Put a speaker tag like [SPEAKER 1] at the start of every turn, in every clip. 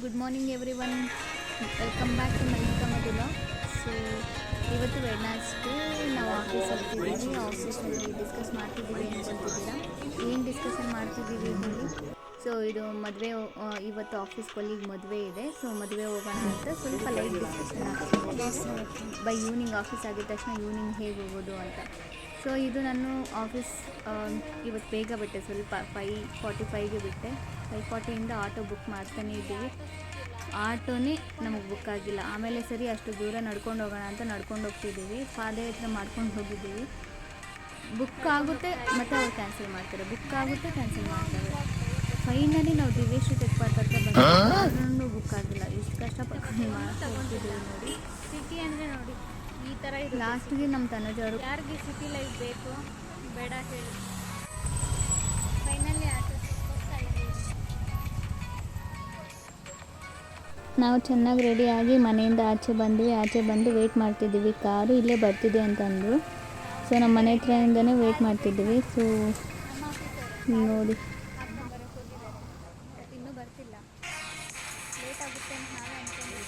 [SPEAKER 1] Good morning everyone, welcome back to Mallika Madhula. So ಇವತ್ತು Wednesday ನಾವು office ಹೋಗ್ತಿದ್ದೀವಿ. ಆಫೀಸಲ್ಲಿ ಡಿಸ್ಕಸ್ ಮಾಡ್ತಿದ್ದೀವಿ ಅಂದ್ಕೊಳ್ತಿದ್ದೀರಾ. ಏನು ಡಿಸ್ಕಷನ್ ಮಾಡ್ತಿದ್ದೀವಿ ಹೇಳಿ. ಸೊ ಇದು ಮದುವೆ, ಇವತ್ತು ಆಫೀಸ್ ಕೊಲ್ಲಿಗೆ ಮದುವೆ ಇದೆ. ಸೊ ಮದುವೆ ಹೋಗೋಣ ಅಂತ ಸ್ವಲ್ಪ ಲೈಟ್ ಡಿಸ್ಕಷನ್ ಆಗ್ತಿದೆ. ಬೈ ಈವ್ನಿಂಗ್ ಆಫೀಸ್ ಆಗಿದ ತಕ್ಷಣ ಈವ್ನಿಂಗ್ ಹೇಗೆ ಹೋಗೋದು ಅಂತ. ಸೊ ಇದು ನಾನು ಆಫೀಸ್ ಇವತ್ತು ಬೇಗ ಬಿಟ್ಟೆ, ಸ್ವಲ್ಪ 5:45ಗೆ ಬಿಟ್ಟೆ. 5:40ಇಂದ ಆಟೋ ಬುಕ್ ಮಾಡ್ತಾನೇ ಇದ್ದೀವಿ. ಆಟೋನೇ ನಮಗೆ ಬುಕ್ ಆಗಿಲ್ಲ. ಆಮೇಲೆ ಸರಿ ಅಷ್ಟು ದೂರ ನಡ್ಕೊಂಡು ಹೋಗೋಣ ಅಂತ ನಡ್ಕೊಂಡು ಹೋಗ್ತಿದ್ದೀವಿ. ಪಾದಯಾತ್ರೆ ಮಾಡ್ಕೊಂಡು ಹೋಗಿದ್ದೀವಿ. ಬುಕ್ ಆಗುತ್ತೆ ಮತ್ತು ಅವ್ರು ಕ್ಯಾನ್ಸಲ್ ಮಾಡ್ತಾರೆ, ಬುಕ್ ಆಗುತ್ತೆ ಕ್ಯಾನ್ಸಲ್ ಮಾಡ್ತಾರೆ. ಫೈನಲಿ ನಾವು ದಿವ್ಯಶ್ರೀ ಟೆಕ್ ಪಾರ್ಕ್ ಹತ್ರ ಬಂದು ಬುಕ್ ಆಗಿಲ್ಲ. ಇಷ್ಟು ಕಷ್ಟಪಟ್ಟು ಹೋಗ್ತಿದ್ದೀವಿ ನೋಡಿ.
[SPEAKER 2] ಸಿಟಿ ಅಂದರೆ ನೋಡಿ ಈ ಥರ ಇದು.
[SPEAKER 1] ಲಾಸ್ಟ್ಗೆ ನಮ್ಮ ತನುಜ್ ಅವರು
[SPEAKER 2] ಯಾರಿಗೆ ಸಿಟಿ ಲೈಫ್ ಬೇಕು ಬೇಡ ಹೇಳಿ. ಫೈನಲಿ ಆಟೋ ಸಿಕ್ಕೋಗ್ತಾ ಇದ್ದೀವಿ.
[SPEAKER 1] ನಾವು ಚೆನ್ನಾಗಿ ರೆಡಿಯಾಗಿ ಮನೆಯಿಂದ ಆಚೆ ಬಂದ್ವಿ. ಆಚೆ ಬಂದು ವೆಯ್ಟ್ ಮಾಡ್ತಿದ್ದೀವಿ. ಕಾರು ಇಲ್ಲೇ ಬರ್ತಿದೆ ಅಂತ ಅಂದರು. ಸೊ ನಮ್ಮ ಮನೆ ಹತ್ರದಿಂದನೇ ವೆಯ್ಟ್ ಮಾಡ್ತಿದ್ದೀವಿ. ಸೊ ನೋಡಿ
[SPEAKER 2] ಇನ್ನೂ ಬರ್ತಿಲ್ಲ, ಲೇಟ್ ಆಗುತ್ತೆ ಅಂತ ನಾವೇ ಅಂದ್ಕೊಂಡಿದ್ವಿ.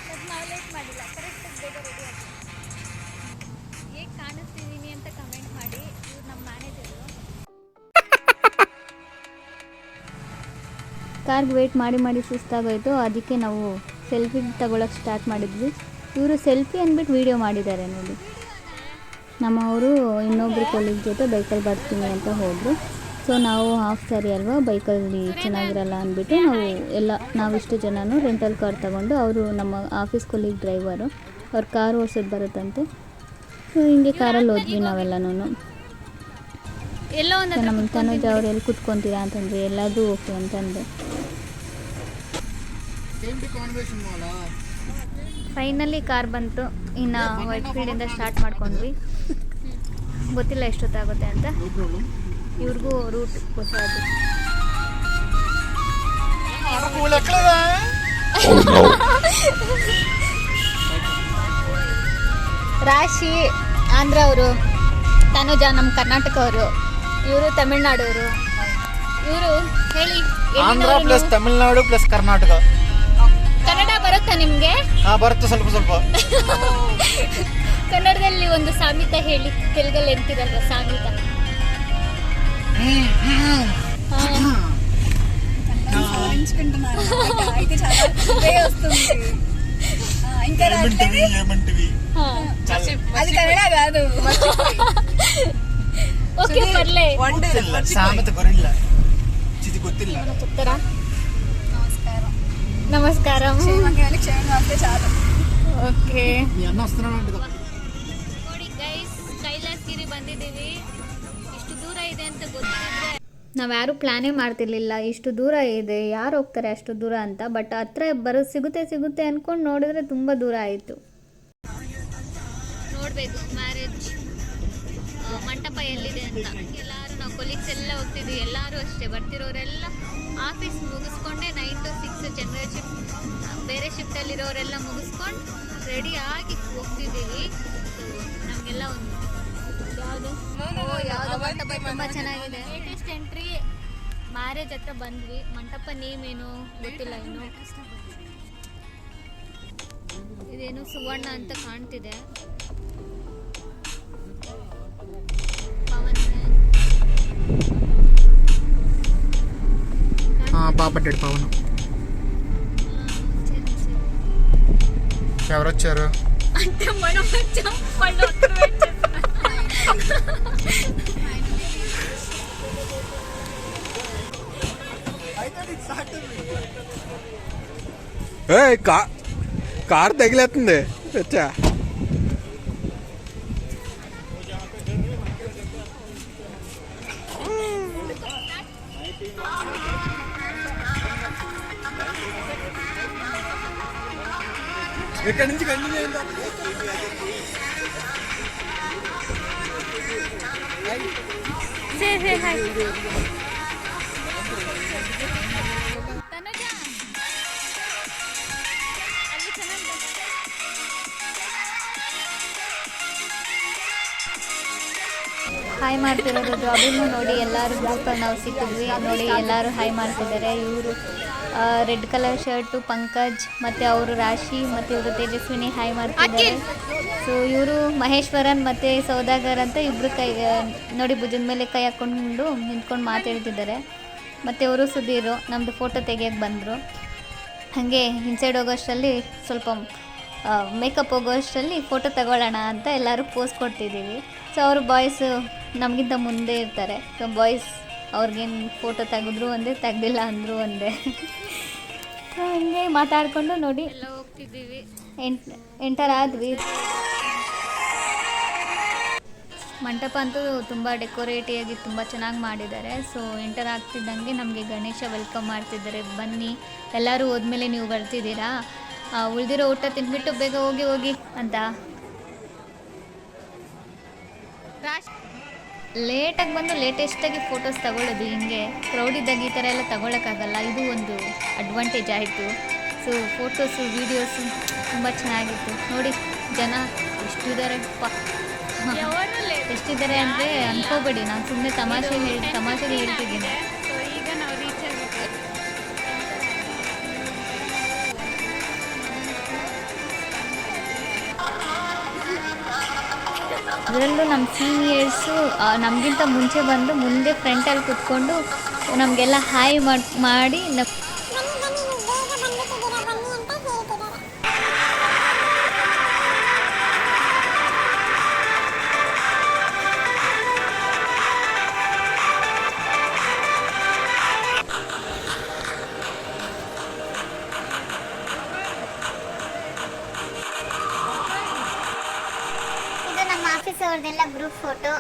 [SPEAKER 2] ಬಟ್ ನಾವು ಲೇಟ್ ಮಾಡಿಲ್ಲ, ಕರೆಕ್ಟಾಗಿ ಬೇಗ ರೆಡಿ ಆಗ್ತೀವಿ. ಹೇಗೆ ಕಾಣಿಸ್ತಿದ್ದೀನಿ ಅಂತ ಕಮೆಂಟ್ ಮಾಡಿ. ಇವ್ರು ನಮ್ಮ ಮ್ಯಾನೇಜರು.
[SPEAKER 1] ಕಾರ್ಗೆ ವೆಯ್ಟ್ ಮಾಡಿ ಸುಸ್ತಾಗೋಯಿತು. ಅದಕ್ಕೆ ನಾವು ಸೆಲ್ಫಿ ತಗೊಳ್ಳೋಕೆ ಸ್ಟಾರ್ಟ್ ಮಾಡಿದ್ವಿ. ಇವರು ಸೆಲ್ಫಿ ಅಂದ್ಬಿಟ್ಟು ವೀಡಿಯೋ ಮಾಡಿದ್ದಾರೆ ನೋಡಿ. ನಮ್ಮವರು ಇನ್ನೊಬ್ಬರು ಕೊಲೀಗ್ ಜೊತೆ ಬೈಕಲ್ಲಿ ಬರ್ತೀನಿ ಅಂತ ಹೋದರು. ಸೊ ನಾವು ಹಾಫ್ ಸ್ಯಾರಿ ಅಲ್ವಾ, ಬೈಕಲ್ಲಿ ಚೆನ್ನಾಗಿರಲ್ಲ ಅಂದ್ಬಿಟ್ಟು ನಾವಿಷ್ಟು ಜನನು ರೆಂಟಲ್ ಕಾರ್ ತಗೊಂಡು, ಅವರು ನಮ್ಮ ಆಫೀಸ್ ಕೊಲೀಗ್ ಡ್ರೈವರು, ಅವ್ರ ಕಾರ್ ಓಡಿಸೋದು ಬರುತ್ತಂತೆ. ಸೊ ಹಿಂಗೆ ಕಾರಲ್ಲಿ ಹೋದ್ವಿ ನಾವೆಲ್ಲನೂ. ನಮ್ಮ ತನುಜ್ ಅವ್ರು ಎಲ್ಲಿ ಕುತ್ಕೊತೀರಾ ಅಂತಂದರೆ ಎಲ್ಲದೂ ಓಕೆ ಅಂತಂದೆ. ಫೈನಲಿ ಕಾರ್ ಬಂತು. ಇನ್ನು ವೈಟ್ ಫೀಲ್ಡಿಂದ ಸ್ಟಾರ್ಟ್ ಮಾಡ್ಕೊಂಡ್ವಿ. ಗೊತ್ತಿಲ್ಲ ಎಷ್ಟೊತ್ತಾಗುತ್ತೆ ಅಂತ. ಇವ್ರಿಗೂ ರೂಟ್ ಹೊಸದು. ರಾಶಿ ಆಂಧ್ರ ಅವರು, ತನುಜ ನಮ್ಮ ಕರ್ನಾಟಕ ಅವರು, ಇವರು ತಮಿಳ್ನಾಡವರು. ಇವರು ಹೇಳಿ,
[SPEAKER 3] ಆಂಧ್ರ ಪ್ಲಸ್ ತಮಿಳ್ನಾಡು ಪ್ಲಸ್ ಕರ್ನಾಟಕ.
[SPEAKER 2] ಕನ್ನಡ ಬರುತ್ತಾ ನಿಮಗೆ?
[SPEAKER 3] ಬರುತ್ತೆ ಸ್ವಲ್ಪ ಸ್ವಲ್ಪ.
[SPEAKER 2] ಕನ್ನಡದಲ್ಲಿ ಒಂದು ಸಾಮಿತ ಹೇಳಿ. ತೆಲುಗಲ್ಲಿ ಎಂತಿರಲ್ವ సామెత.
[SPEAKER 4] అది కన్నడ కాదు.
[SPEAKER 2] ఓకే పర్లే.
[SPEAKER 3] సామెత ಗೊರಿಲ್ಲ ಚಿತಿ ಗೊತ್ತಿಲ್ಲ.
[SPEAKER 2] చెప్తారా?
[SPEAKER 4] నమస్కారం.
[SPEAKER 2] నమస్కారం.
[SPEAKER 4] క్షేమంగా ఉంటే చాలు.
[SPEAKER 2] ఓకే.
[SPEAKER 3] మీ అన్న వస్తున్నాడు.
[SPEAKER 2] ನೋಡಿ ಗೈಸ್, ಕೈಲಾಸಗಿರಿ ಬಂದಿದ್ದೀವಿ. ಇಷ್ಟು ದೂರ ಇದೆ ಅಂತ ಗೊತ್ತಿದ್ರೆ
[SPEAKER 1] ನಾವು ಯಾರೂ ಪ್ಲ್ಯಾನೇ ಮಾಡ್ತಿರ್ಲಿಲ್ಲ. ಇಷ್ಟು ದೂರ ಇದೆ, ಯಾರು ಹೋಗ್ತಾರೆ ಅಷ್ಟು ದೂರ ಅಂತ. ಬಟ್ ಹತ್ರ ಸಿಗುತ್ತೆ ಅಂದ್ಕೊಂಡು ನೋಡಿದ್ರೆ ತುಂಬ ದೂರ ಆಯಿತು.
[SPEAKER 2] ನೋಡಬೇಕು ಮ್ಯಾರೇಜ್ ಮಂಟಪ ಎಲ್ಲಿದೆ ಅಂತ. ಎಲ್ಲರೂ ನಾವು ಕೊಲೀಗ್ಸ್ ಎಲ್ಲ ಹೋಗ್ತಿದ್ವಿ. ಎಲ್ಲರೂ ಅಷ್ಟೇ, ಬರ್ತಿರೋರೆಲ್ಲ ಆಫೀಸ್ ಮುಗಿಸ್ಕೊಂಡೆ 9 to 6 ಜನರಲ್ ಶಿಫ್ಟ್, ಬೇರೆ ಶಿಫ್ಟಲ್ಲಿರೋರೆಲ್ಲ ಮುಗಿಸ್ಕೊಂಡು ರೆಡಿ ಆಗಿ ಹೋಗ್ತಿದ್ದೀವಿ. ಸೊ ನಮಗೆಲ್ಲ ಒಂದು ಯಾವುದು ಮಂಟಪ ತುಂಬ ಚೆನ್ನಾಗಿದೆ. ಲೇಟೆಸ್ಟ್ ಎಂಟ್ರಿ ಮ್ಯಾರೇಜ್ ಹತ್ರ ಬಂದ್ವಿ. ಮಂಟಪ ನೇಮ್ ಏನು ಗೊತ್ತಿಲ್ಲ ಇನ್ನು. ಇದೇನು ಸುವರ್ಣ ಅಂತ ಕಾಣ್ತಿದೆ.
[SPEAKER 3] బాపట్టాడు పవన్. ఎవరు వచ్చారు
[SPEAKER 2] అంటే మనం వచ్చాం, వాళ్ళు అక్కడ
[SPEAKER 3] కారు తగిలేస్తుంది. వచ్చా ఇక్కడి నుంచి కంటిన్యూ అయిందా?
[SPEAKER 1] ಹಾಯ್ ಮಾಡ್ತಿರೋದು ಜಾಬಿಗೂ ನೋಡಿ ಎಲ್ಲರೂ ಗ್ರೂಪಲ್ಲಿ ನಾವು ಸಿಕ್ಕಿದ್ವಿ. ನೋಡಿ ಎಲ್ಲರೂ ಹಾಯ್ ಮಾಡ್ತಿದ್ದಾರೆ. ಇವರು ರೆಡ್ ಕಲರ್ ಶರ್ಟು ಪಂಕಜ್, ಮತ್ತು ಅವರು ರಾಶಿ, ಮತ್ತು ಇವರು ತೇಜಸ್ವಿನಿ ಹಾಯ್ ಮಾಡ್ತಿದ್ದಾರೆ. ಸೊ ಇವರು ಮಹೇಶ್ವರನ್ ಮತ್ತು ಸೌದಾಗರ್ ಅಂತ ಇಬ್ಬರು ಕೈ ನೋಡಿ ಭುಜದ ಮೇಲೆ ಕೈ ಹಾಕ್ಕೊಂಡು ನಿಂತ್ಕೊಂಡು ಮಾತಾಡ್ತಿದ್ದಾರೆ. ಮತ್ತು ಅವರು ಸುಧೀರು ನಮ್ಮದು ಫೋಟೋ ತೆಗಿಯೋಕ್ಕೆ ಬಂದರು. ಹಾಗೆ ಇನ್ಸೈಡ್ ಹೋಗೋಷ್ಟರಲ್ಲಿ ಸ್ವಲ್ಪ ಮೇಕಪ್ ಹೋಗೋಷ್ಟರಲ್ಲಿ ಫೋಟೋ ತಗೊಳ್ಳೋಣ ಅಂತ ಎಲ್ಲರೂ ಪೋಸ್ ಕೊಡ್ತಿದ್ದೀವಿ. ಸೊ ಅವರು ಬಾಯ್ಸು ನಮಗಿಂತ ಮುಂದೆ ಇರ್ತಾರೆ. ಸೊ ಬಾಯ್ಸ್ ಅವ್ರಿಗೇನು ಫೋಟೋ ತೆಗೆದ್ರು ಒಂದೇ, ತೆಗ್ದಿಲ್ಲ ಅಂದರು ಒಂದೇ. ಹಂಗೆ ಮಾತಾಡಿಕೊಂಡು ನೋಡಿ
[SPEAKER 2] ಎಲ್ಲ ಹೋಗ್ತಿದ್ದೀವಿ.
[SPEAKER 1] ಎಂಟರ್ ಆದ್ವಿ. ಮಂಟಪ ಅಂತೂ ತುಂಬ ಡೆಕೋರೇಟಿಯಾಗಿ ತುಂಬ ಚೆನ್ನಾಗಿ ಮಾಡಿದ್ದಾರೆ. ಸೊ ಎಂಟರ್ ಆಗ್ತಿದ್ದಂಗೆ ನಮಗೆ ಗಣೇಶ ವೆಲ್ಕಮ್ ಮಾಡ್ತಿದ್ದಾರೆ, ಬನ್ನಿ ಎಲ್ಲರೂ ಹೋದ್ಮೇಲೆ ನೀವು ಬರ್ತಿದ್ದೀರಾ, ಉಳಿದಿರೋ ಊಟ ತಿಂದ್ಬಿಟ್ಟು ಬೇಗ ಹೋಗಿ ಹೋಗಿ ಅಂತ. ಲೇಟಾಗಿ ಬಂದು ಲೇಟೆಸ್ಟಾಗಿ ಫೋಟೋಸ್ ತಗೊಳ್ಳೋದು. ಹಿಂಗೆ ಕ್ರೌಡ್ ಇದ್ದಾಗ ಈ ಥರ ಎಲ್ಲ ತಗೊಳ್ಳೋಕ್ಕಾಗಲ್ಲ, ಇದು ಒಂದು ಅಡ್ವಾಂಟೇಜ್ ಆಯಿತು. ಸೊ ಫೋಟೋಸು ವೀಡಿಯೋಸು ತುಂಬ ಚೆನ್ನಾಗಿತ್ತು. ನೋಡಿ ಜನ ಎಷ್ಟಿದ್ದಾರೆ, ಎಷ್ಟಿದ್ದಾರೆ ಅಂದರೆ ಅನ್ಕೋಬೇಡಿ, ನಾನು ಸುಮ್ಮನೆ ತಮಾಷೆಗೆ ಹೇಳ್ತಿದ್ದೀನಿ.
[SPEAKER 2] ಸೊ ಈಗ ನಾವು ರೀಚ್ ಆಗಿದ್ದೀವಿ.
[SPEAKER 1] ಅದರಲ್ಲೂ ನಮ್ಮ ಸೀನಿಯರ್ಸು ನಮಗಿಂತ ಮುಂಚೆ ಬಂದು ಮುಂದೆ ಫ್ರಂಟಲ್ಲಿ ಕೂತ್ಕೊಂಡು ನಮಗೆಲ್ಲ ಹಾಯ್ ಮಾಡಿ
[SPEAKER 5] ಆಫೀಸ್ ಅವ್ರದ್ದೆಲ್ಲ ಗ್ರೂಪ್ ಫೋಟೋ.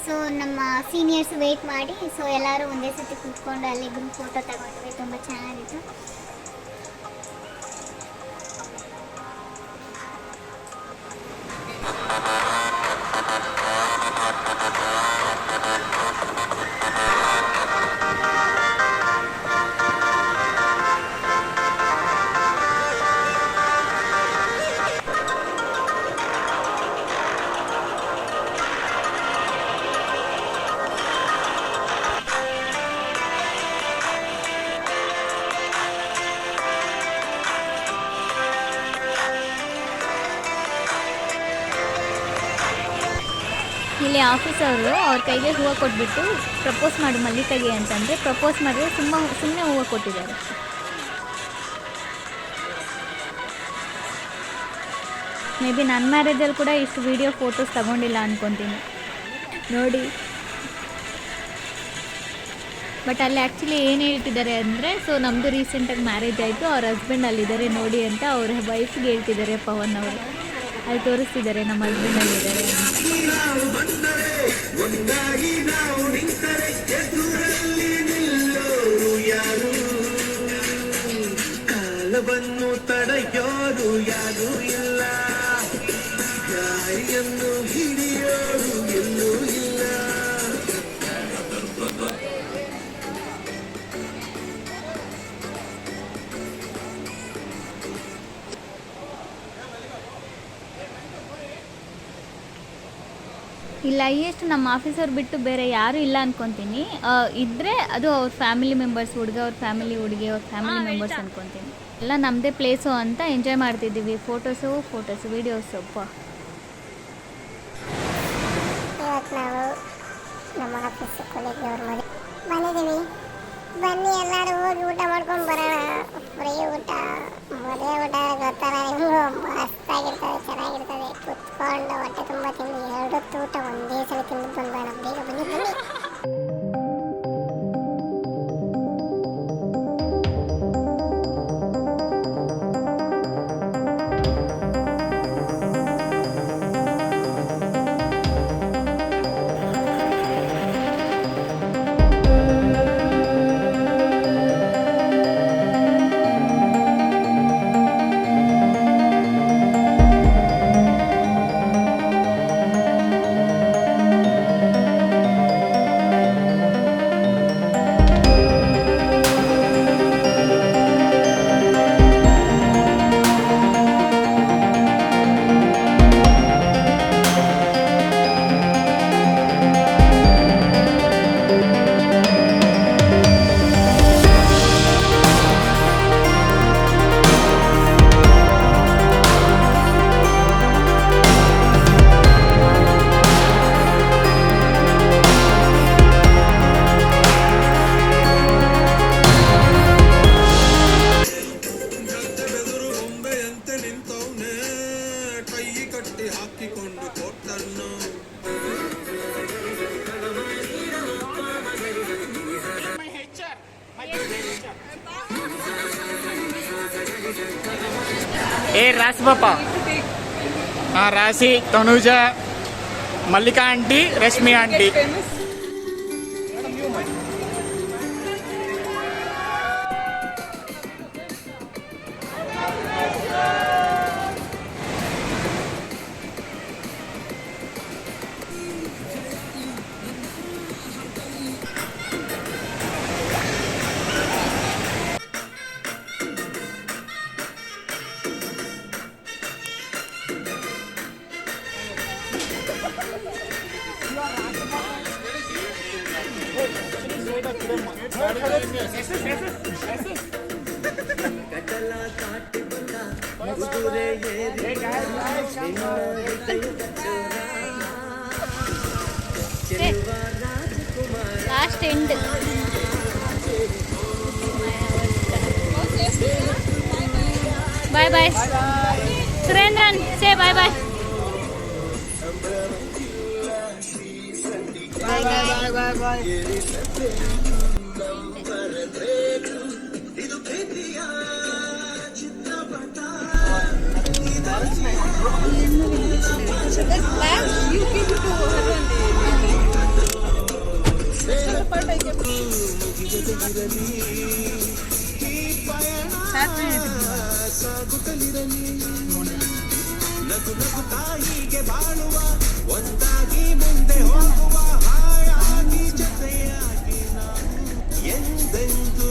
[SPEAKER 5] ಸೊ ನಮ್ಮ ಸೀನಿಯರ್ಸ್ ವೆಯ್ಟ್ ಮಾಡಿ, ಸೊ ಎಲ್ಲರೂ ಒಂದೇ ಸತಿ ಕೂತ್ಕೊಂಡು ಅಲ್ಲಿ ಗ್ರೂಪ್ ಫೋಟೋ ತಗೊಂಡ್ವಿ. ತುಂಬ ಚೆನ್ನಾಗಿತ್ತು.
[SPEAKER 1] ಇಲ್ಲಿ ಆಫೀಸವರು ಅವ್ರ ಕೈಗೆ ಹೂವು ಕೊಟ್ಬಿಟ್ಟು ಪ್ರಪೋಸ್ ಮಾಡಿ ಮಲ್ಲಿಕಾಗೆ ಅಂತಂದರೆ ಪ್ರಪೋಸ್ ಮಾಡಿದ್ರೆ ಸುಮ್ಮನೆ ಹೂವು ಕೊಟ್ಟಿದ್ದಾರೆ. ಮೇ ಬಿ ನನ್ನ ಮ್ಯಾರೇಜಲ್ಲಿ ಕೂಡ ಇಷ್ಟು ವೀಡಿಯೋ ಫೋಟೋಸ್ ತಗೊಂಡಿಲ್ಲ ಅಂದ್ಕೊತೀನಿ ನೋಡಿ. ಬಟ್ ಅಲ್ಲಿ ಆ್ಯಕ್ಚುಲಿ ಏನು ಹೇಳ್ತಿದ್ದಾರೆ ಅಂದರೆ, ಸೊ ನಮ್ಮದು ರೀಸೆಂಟಾಗಿ ಮ್ಯಾರೇಜ್ ಆಯಿತು, ಅವ್ರ ಹಸ್ಬೆಂಡ್ ಅಲ್ಲಿದ್ದಾರೆ ನೋಡಿ ಅಂತ ಅವ್ರ ವೈಫ್ಗೆ ಹೇಳ್ತಿದ್ದಾರೆ ಪವನ್ ಅವರು. ಅಲ್ಲಿ ತೋರಿಸ್ತಿದ್ದಾರೆ ನಮ್ಮ ಹಸ್ಬೆಂಡ್ ಅಲ್ಲಿದ್ದಾರೆ ಅಂತ.
[SPEAKER 6] ಕಾಲವನ್ನು ತಡೆಯೋರು ಯಾರು ಇಲ್ಲ, ಗಾಳಿಯನ್ನು ಹಿಡಿಯೋರು ಎಲ್ಲೂ ಇಲ್ಲ.
[SPEAKER 1] ಇಲ್ಲ ಎಷ್ಟು ನಮ್ಮ ಆಫೀಸರ್ ಬಿಟ್ಟು ಬೇರೆ ಯಾರೂ ಇಲ್ಲ ಅಂದ್ಕೊತೀನಿ. ಇದ್ದರೆ ಅದು ಅವ್ರ ಫ್ಯಾಮಿಲಿ ಮೆಂಬರ್ಸ್, ಹುಡುಗ ಅವ್ರ ಫ್ಯಾಮಿಲಿ, ಹುಡುಗಿ ಅವ್ರ ಫ್ಯಾಮಿಲಿ ಮೆಂಬರ್ಸ್ ಅಂದ್ಕೊತೀನಿ. ಎಲ್ಲ ನಮ್ಮದೇ ಪ್ಲೇಸು ಅಂತ ಎಂಜಾಯ್ ಮಾಡ್ತಿದ್ದೀವಿ. Photos videos.
[SPEAKER 5] ಇವತ್ತು ನಾವು ನಮ್ಮ ಆಫೀಸ್ ಕೊನೆಗೆ ಬಂದಿದ್ದೀವಿ. ಬನ್ನಿ ಎಲ್ಲರೂ ಹೋಗಿ ಊಟ ಮಾಡ್ಕೊಂಡು ಬರೋಣ. ಫ್ರೀ ಊಟ, ಮದುವೆ ಊಟ ಗೊತ್ತಲ್ಲ ನಿಮಗೂ, ಮಸ್ತಾಗಿರ್ತದೆ, ಚೆನ್ನಾಗಿರ್ತದೆ. ಕುತ್ಕೊಂಡು ಹೊಟ್ಟೆ ತುಂಬ ತಿಂದು 2 ಹೊತ್ತು ಊಟ ಒಂದೇ ಸಲ ತಿಂದು ಬಂದ್ಬೇಡ. ಬೇಗ ಬನ್ನಿ.
[SPEAKER 7] ఏ రాసి పాప Rasi, Tanuja, Mallika aunty, Rashmi aunty.
[SPEAKER 2] Last end. Bye bye Surendran, say bye bye.
[SPEAKER 6] ಎಂದೆಂದು